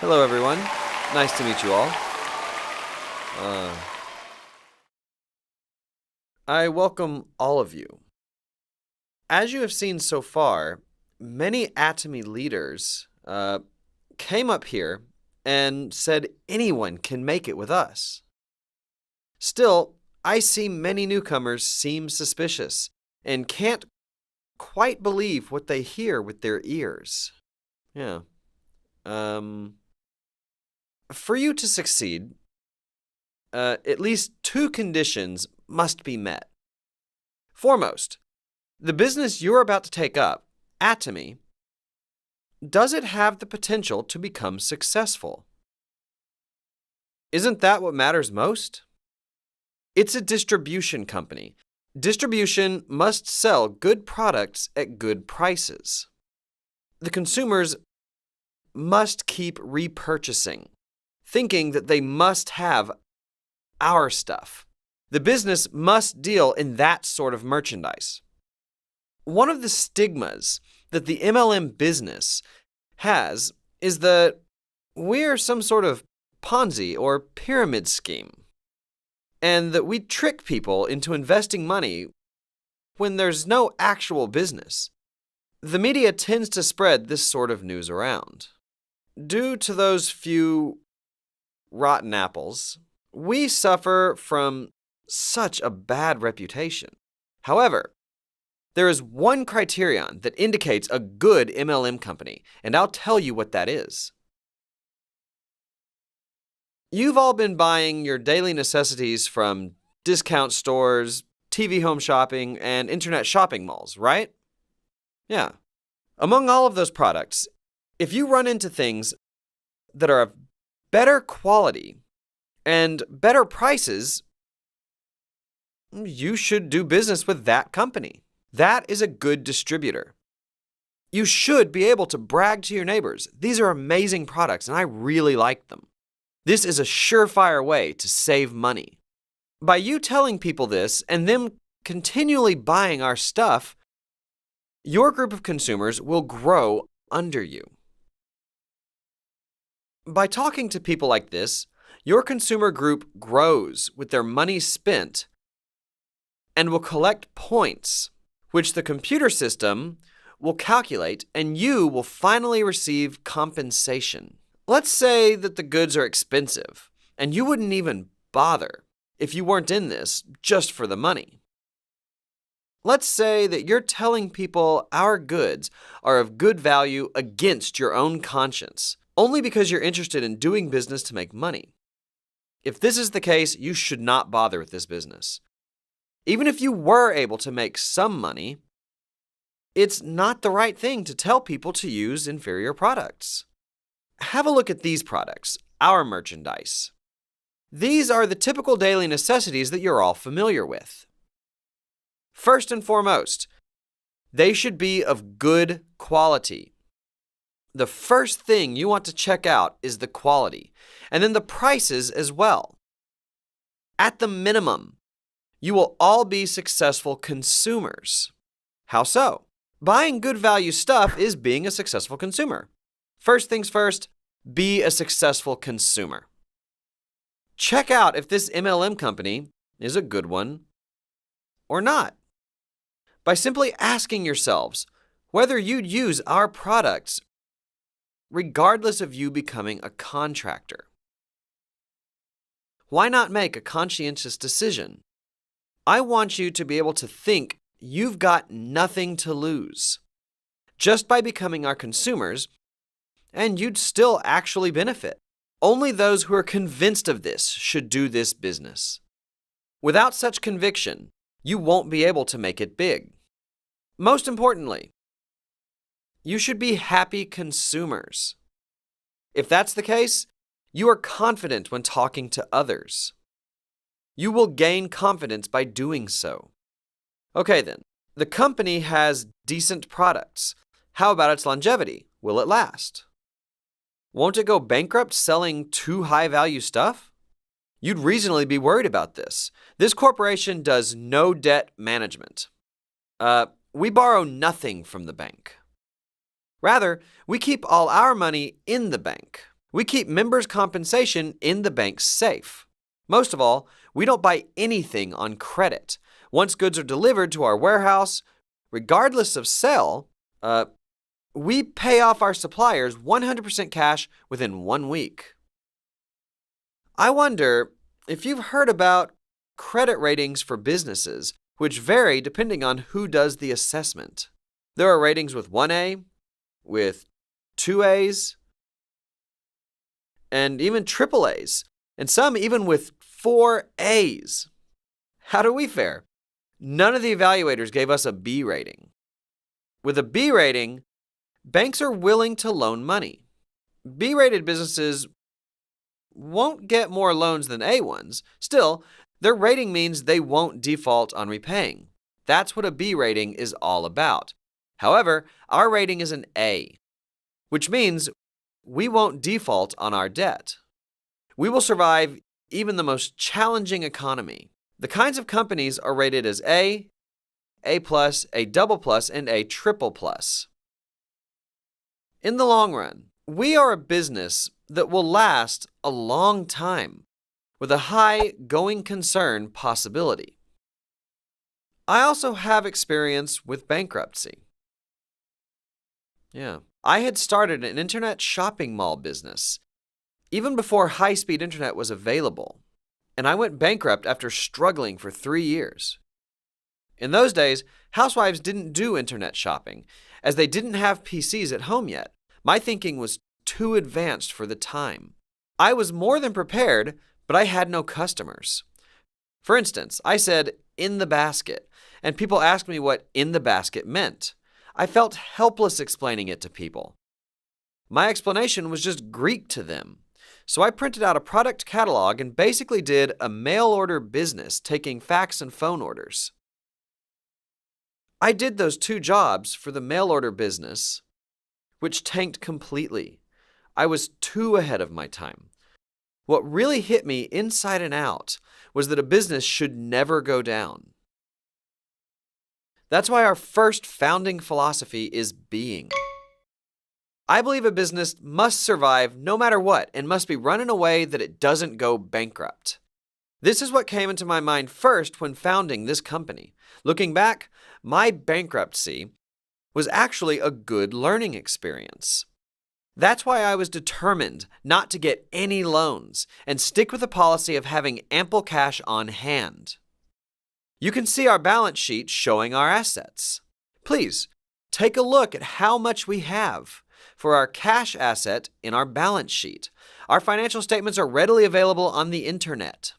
Hello, everyone. Nice to meet you all. I welcome all of you. As you have seen so far, many ATOMY leaders came up here and said anyone can make it with us. Still, I see many newcomers seem suspicious and can't quite believe what they hear with their ears. Yeah. For you to succeed, at least two conditions must be met. Foremost, the business you're about to take up, ATOMY, does it have the potential to become successful? Isn't that what matters most? It's a distribution company. Distribution must sell good products at good prices. The consumers must keep repurchasing, thinking that they must have our stuff. The business must deal in that sort of merchandise. One of the stigmas that the MLM business has is that we're some sort of Ponzi or pyramid scheme, and that we trick people into investing money when there's no actual business. The media tends to spread this sort of news around. Due to those few rotten apples, we suffer from such a bad reputation. However, there is one criterion that indicates a good MLM company, and I'll tell you what that is. You've all been buying your daily necessities from discount stores, TV home shopping, and internet shopping malls, right? Yeah. Among all of those products, if you run into things that are of better quality and better prices, you should do business with that company. That is a good distributor. You should be able to brag to your neighbors, these are amazing products and I really like them. This is a surefire way to save money. By you telling people this and them continually buying our stuff, your group of consumers will grow under you. By talking to people like this, your consumer group grows with their money spent and will collect points, which the computer system will calculate, and you will finally receive compensation. Let's say that the goods are expensive, and you wouldn't even bother if you weren't in this just for the money. Let's say that you're telling people our goods are of good value against your own conscience, only because you're interested in doing business to make money. If this is the case, you should not bother with this business. Even if you were able to make some money, it's not the right thing to tell people to use inferior products. Have a look at these products, our merchandise. These are the typical daily necessities that you're all familiar with. First and foremost, they should be of good quality. The first thing you want to check out is the quality, and then the prices as well. At the minimum, you will all be successful consumers. How so? Buying good value stuff is being a successful consumer. First things first, be a successful consumer. Check out if this MLM company is a good one or not by simply asking yourselves whether you'd use our products regardless of you becoming a contractor. Why not make a conscientious decision? I want you to be able to think you've got nothing to lose just by becoming our consumers, and you'd still actually benefit. Only those who are convinced of this should do this business. Without such conviction, you won't be able to make it big. Most importantly, you should be happy consumers. If that's the case, you are confident when talking to others. You will gain confidence by doing so. Okay then, the company has decent products. How about its longevity? Will it last? Won't it go bankrupt selling too high-value stuff? You'd reasonably be worried about this. This corporation does no debt management. We borrow nothing from the bank. Rather, we keep all our money in the bank, We keep members' compensation in the bank's safe. Most of all, we don't buy anything on credit. Once goods are delivered to our warehouse, regardless of sale, we pay off our suppliers 100% cash within 1 week. I wonder if you've heard about credit ratings for businesses, which vary depending on who does the assessment. There are ratings with 1A, with 2As, and even triple A's, and some even with 4 A's. How do we fare? None of the evaluators gave us a B rating. With a B rating, banks are willing to loan money. B-rated businesses won't get more loans than A ones. Still, their rating means they won't default on repaying. That's what a B rating is all about. However, our rating is an A, which means we won't default on our debt. We will survive even the most challenging economy. The kinds of companies are rated as A+, A+, A++, and A triple+. In the long run, we are a business that will last a long time with a high going concern possibility. I also have experience with bankruptcy. I had started an internet shopping mall business even before high-speed internet was available, and I went bankrupt after struggling for 3 years. In those days, housewives didn't do internet shopping, as they didn't have PCs at home yet. My thinking was too advanced for the time. I was more than prepared, but I had no customers. For instance, I said, "in the basket," and people asked me what "in the basket" meant. I felt helpless explaining it to people. My explanation was just Greek to them. So I printed out a product catalog and basically did a mail order business, taking fax and phone orders. I did those 2 jobs for the mail order business, which tanked completely. I was too ahead of my time. What really hit me inside and out was that a business should never go down. That's why our first founding philosophy is being. I believe a business must survive no matter what and must be run in a way that it doesn't go bankrupt. This is what came into my mind first when founding this company. Looking back, my bankruptcy was actually a good learning experience. That's why I was determined not to get any loans and stick with the policy of having ample cash on hand. You can see our balance sheet showing our assets. Please, take a look at how much we have for our cash asset in our balance sheet. Our financial statements are readily available on the internet.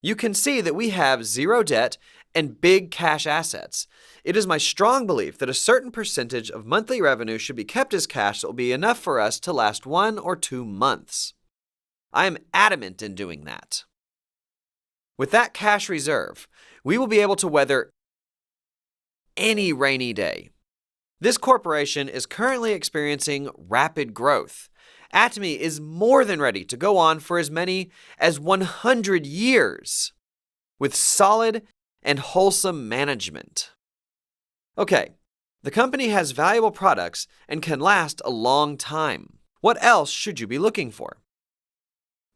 You can see that we have 0 debt and big cash assets. It is my strong belief that a certain percentage of monthly revenue should be kept as cash that will be enough for us to last 1 or 2 months. I am adamant in doing that. With that cash reserve, we will be able to weather any rainy day. This corporation is currently experiencing rapid growth. ATOMY is more than ready to go on for as many as 100 years with solid and wholesome management. Okay, the company has valuable products and can last a long time. What else should you be looking for?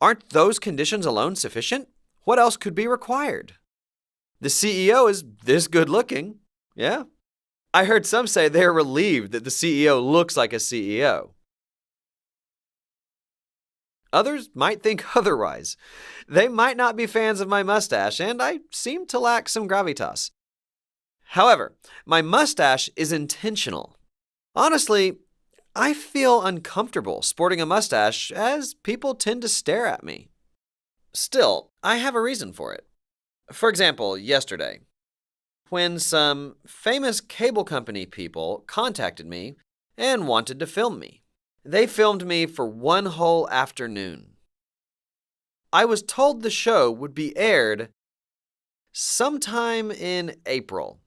Aren't those conditions alone sufficient? What else could be required? The CEO is this good looking. Yeah. I heard some say they're relieved that the CEO looks like a CEO. Others might think otherwise. They might not be fans of my mustache, and I seem to lack some gravitas. However, my mustache is intentional. Honestly, I feel uncomfortable sporting a mustache as people tend to stare at me. Still, I have a reason for it. For example, yesterday, when some famous cable company people contacted me and wanted to film me. They filmed me for 1 whole afternoon. I was told the show would be aired sometime in April.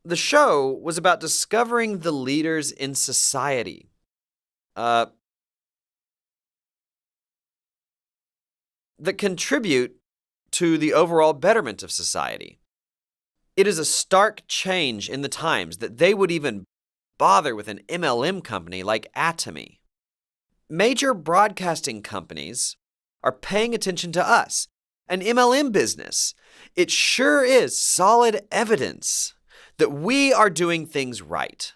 The show was about discovering the leaders in society. That contribute to the overall betterment of society. It is a stark change in the times that they would even bother with an MLM company like ATOMY. Major broadcasting companies are paying attention to us, an MLM business. It sure is solid evidence that we are doing things right.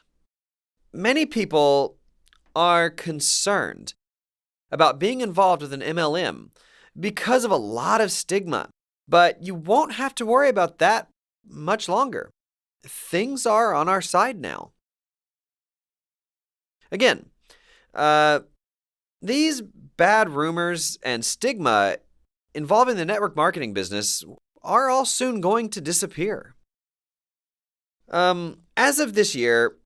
Many people are concerned about being involved with an MLM because of a lot of stigma, but you won't have to worry about that much longer. Things are on our side now. Again, these bad rumors and stigma involving the network marketing business are all soon going to disappear. As of this year,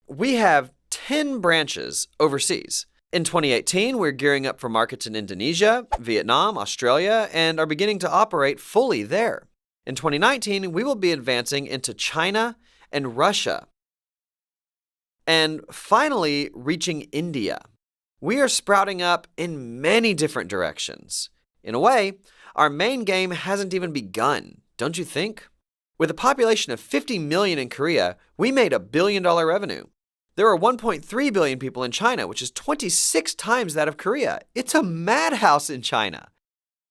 we have 10 branches overseas. In 2018, we're gearing up for markets in Indonesia, Vietnam, Australia, and are beginning to operate fully there. In 2019, we will be advancing into China and Russia, and finally reaching India. We are sprouting up in many different directions. In a way, our main game hasn't even begun, don't you think? With a population of 50 million in Korea, we made $1 billion revenue. There are 1.3 billion people in China, which is 26 times that of Korea. It's a madhouse in China.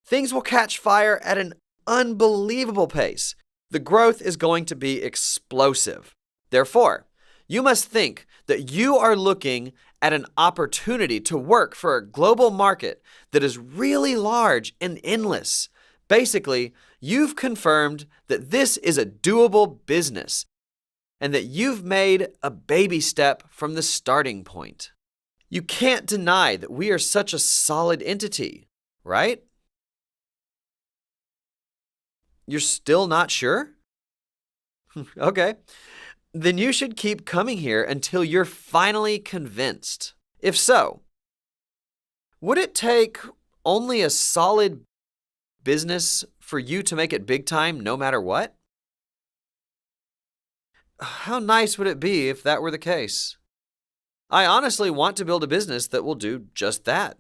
Things will catch fire at an unbelievable pace. The growth is going to be explosive. Therefore, you must think that you are looking at an opportunity to work for a global market that is really large and endless. Basically, you've confirmed that this is a doable business and that you've made a baby step from the starting point. You can't deny that we are such a solid entity, right? You're still not sure? Okay. Then you should keep coming here until you're finally convinced. If so, would it take only a solid business for you to make it big time no matter what? How nice would it be if that were the case? I honestly want to build a business that will do just that.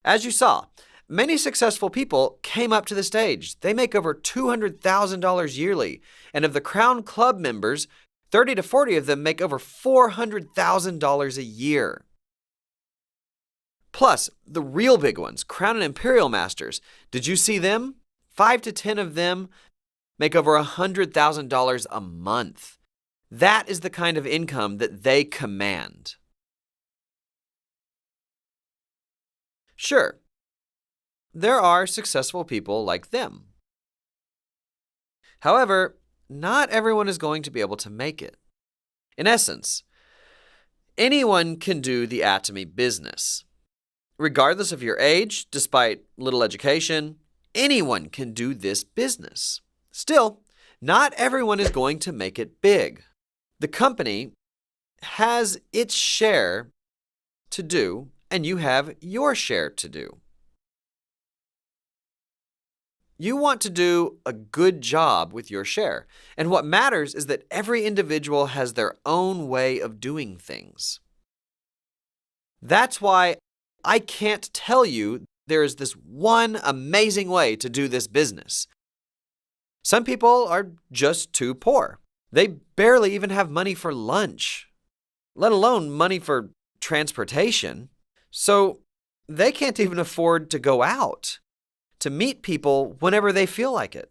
As you saw, many successful people came up to the stage. They make over $200,000 yearly, and of the Crown Club members, 30 to 40 of them make over $400,000 a year. Plus, the real big ones, Crown and Imperial Masters, did you see them? 5 to 10 of them make over $100,000 a month. That is the kind of income that they command. Sure, there are successful people like them. However, not everyone is going to be able to make it. In essence, anyone can do the ATOMY business. Regardless of your age, despite little education, anyone can do this business. Still, not everyone is going to make it big. The company has its share to do, and you have your share to do. You want to do a good job with your share, and what matters is that every individual has their own way of doing things. That's why I can't tell you there is this one amazing way to do this business. Some people are just too poor. They barely even have money for lunch, let alone money for transportation. So they can't even afford to go out to meet people whenever they feel like it.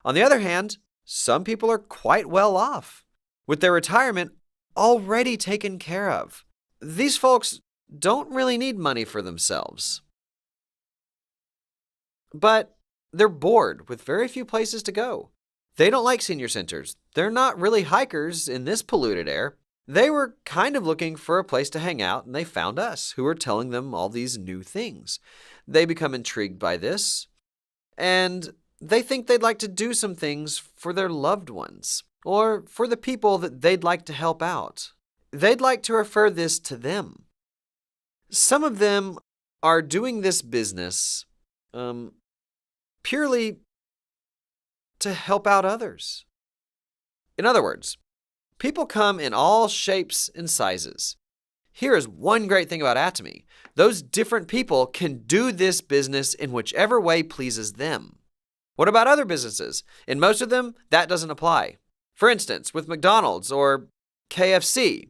On the other hand, some people are quite well off, with their retirement already taken care of. These folks don't really need money for themselves. But they're bored with very few places to go. They don't like senior centers. They're not really hikers in this polluted air. They were kind of looking for a place to hang out, and they found us, who were telling them all these new things. They become intrigued by this, and they think they'd like to do some things for their loved ones, or for the people that they'd like to help out. They'd like to refer this to them. Some of them are doing this business purely to help out others. In other words, people come in all shapes and sizes. Here is one great thing about ATOMY. Those different people can do this business in whichever way pleases them. What about other businesses? In most of them, that doesn't apply. For instance, with McDonald's or KFC,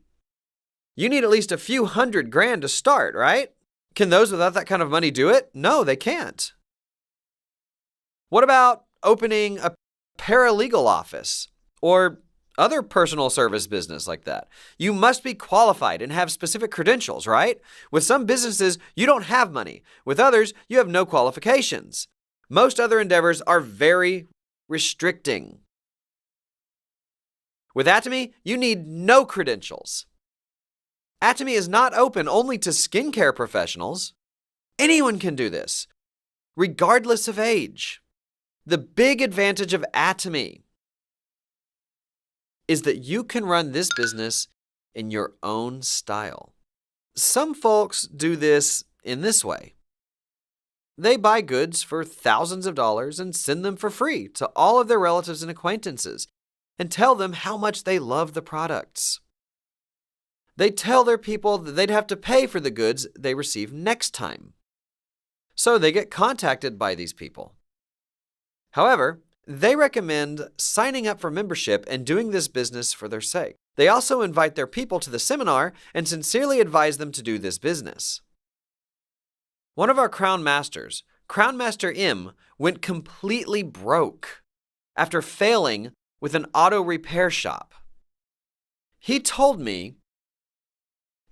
You need at least a few $100,000 to start, right? Can those without that kind of money do it? No, they can't. What about opening a paralegal office or other personal service business like that? You must be qualified and have specific credentials, right? With some businesses, you don't have money. With others, you have no qualifications. Most other endeavors are very restricting. With ATOMY, you need no credentials. ATOMY is not open only to skincare professionals. Anyone can do this, regardless of age. The big advantage of ATOMY is that you can run this business in your own style. Some folks do this in this way. They buy goods for thousands of dollars and send them for free to all of their relatives and acquaintances and tell them how much they love the products. They tell their people that they'd have to pay for the goods they receive next time. So they get contacted by these people. However, they recommend signing up for membership and doing this business for their sake. They also invite their people to the seminar and sincerely advise them to do this business. One of our Crown Masters, Crown Master M, went completely broke after failing with an auto repair shop. He told me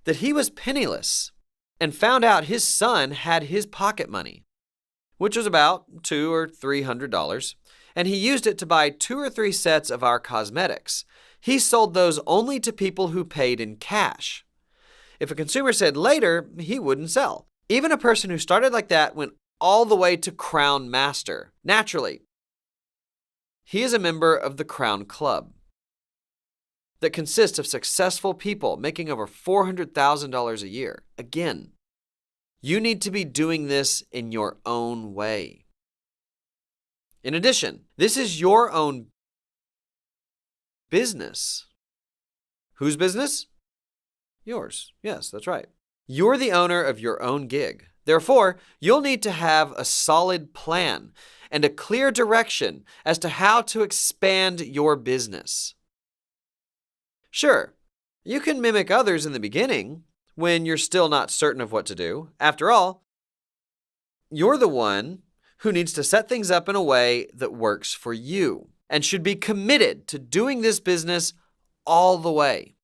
that he was penniless and found out his son had his pocket money, which was about $200 or $300, and he used it to buy 2 or 3 sets of our cosmetics. He sold those only to people who paid in cash. If a consumer said later, he wouldn't sell. Even a person who started like that went all the way to Crown Master. Naturally, he is a member of the Crown Club that consists of successful people making over $400,000 a year. Again, you need to be doing this in your own way. In addition, this is your own business. Whose business? Yours. Yes, that's right. You're the owner of your own gig. Therefore, you'll need to have a solid plan and a clear direction as to how to expand your business. Sure, you can mimic others in the beginning when you're still not certain of what to do. After all, you're the one who needs to set things up in a way that works for you and should be committed to doing this business all the way.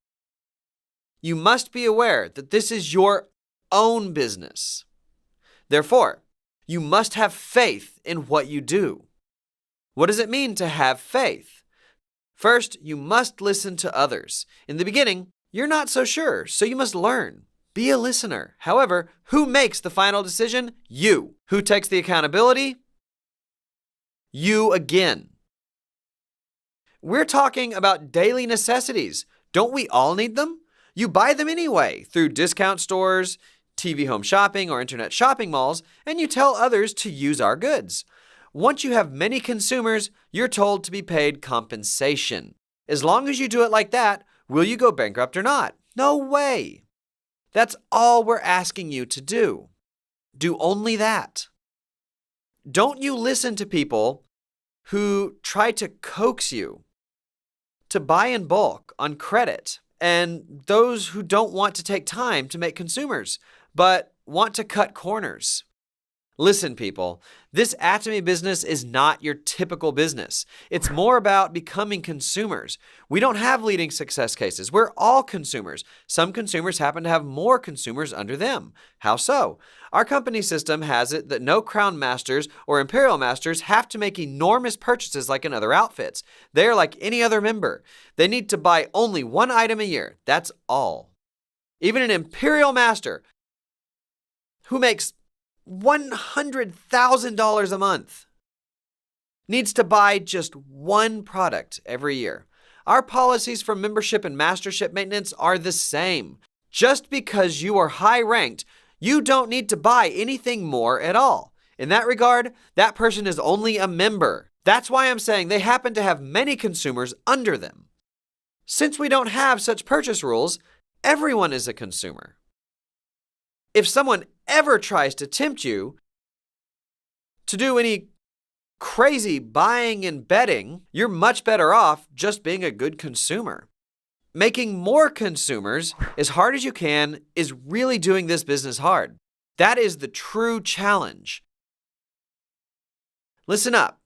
You must be aware that this is your own business. Therefore, you must have faith in what you do. What does it mean to have faith? First, you must listen to others. In the beginning, you're not so sure, so you must learn. Be a listener. However, who makes the final decision? You. Who takes the accountability? You again. We're talking about daily necessities. Don't we all need them? You buy them anyway through discount stores, TV home shopping, or internet shopping malls, and you tell others to use our goods. Once you have many consumers, you're told to be paid compensation. As long as you do it like that, will you go bankrupt or not? No way. That's all we're asking you to do. Do only that. Don't you listen to people who try to coax you to buy in bulk on credit, and those who don't want to take time to make consumers, but want to cut corners. Listen, people, this ATOMY business is not your typical business. It's more about becoming consumers. We don't have leading success cases. We're all consumers. Some consumers happen to have more consumers under them. How so? Our company system has it that no Crown Masters or Imperial Masters have to make enormous purchases like in other outfits. They are like any other member. They need to buy only one item a year. That's all. Even an Imperial Master who makes $100,000 a month needs to buy just one product every year. Our policies for membership and mastership maintenance are the same. Just because you are high ranked, you don't need to buy anything more at all. In that regard, that person is only a member. That's why I'm saying they happen to have many consumers under them. Since we don't have such purchase rules, everyone is a consumer. If someone ever tries to tempt you to do any crazy buying and betting, you're much better off just being a good consumer. Making more consumers as hard as you can is really doing this business hard. That is the true challenge. Listen up.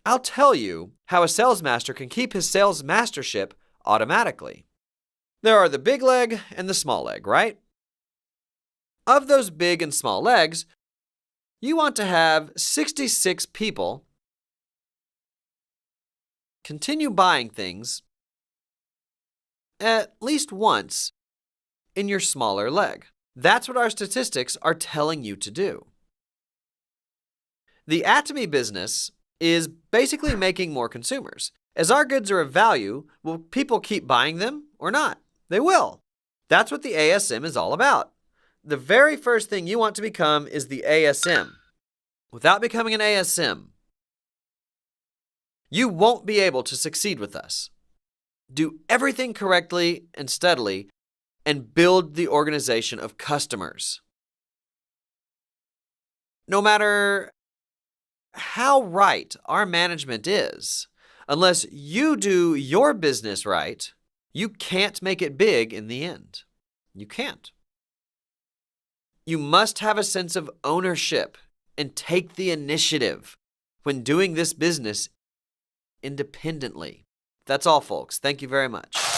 I'll tell you how a sales master can keep his sales mastership automatically. There are the big leg and the small leg, right? Of those big and small legs, you want to have 66 people continue buying things at least once in your smaller leg. That's what our statistics are telling you to do. The ATOMY business is basically making more consumers. As our goods are of value, will people keep buying them or not? They will. That's what the ASM is all about. The very first thing you want to become is the ASM. Without becoming an ASM, you won't be able to succeed with us. Do everything correctly and steadily, and build the organization of customers. No matter how right our management is, unless you do your business right, you can't make it big in the end. You can't. You must have a sense of ownership and take the initiative when doing this business independently. That's all, folks. Thank you very much.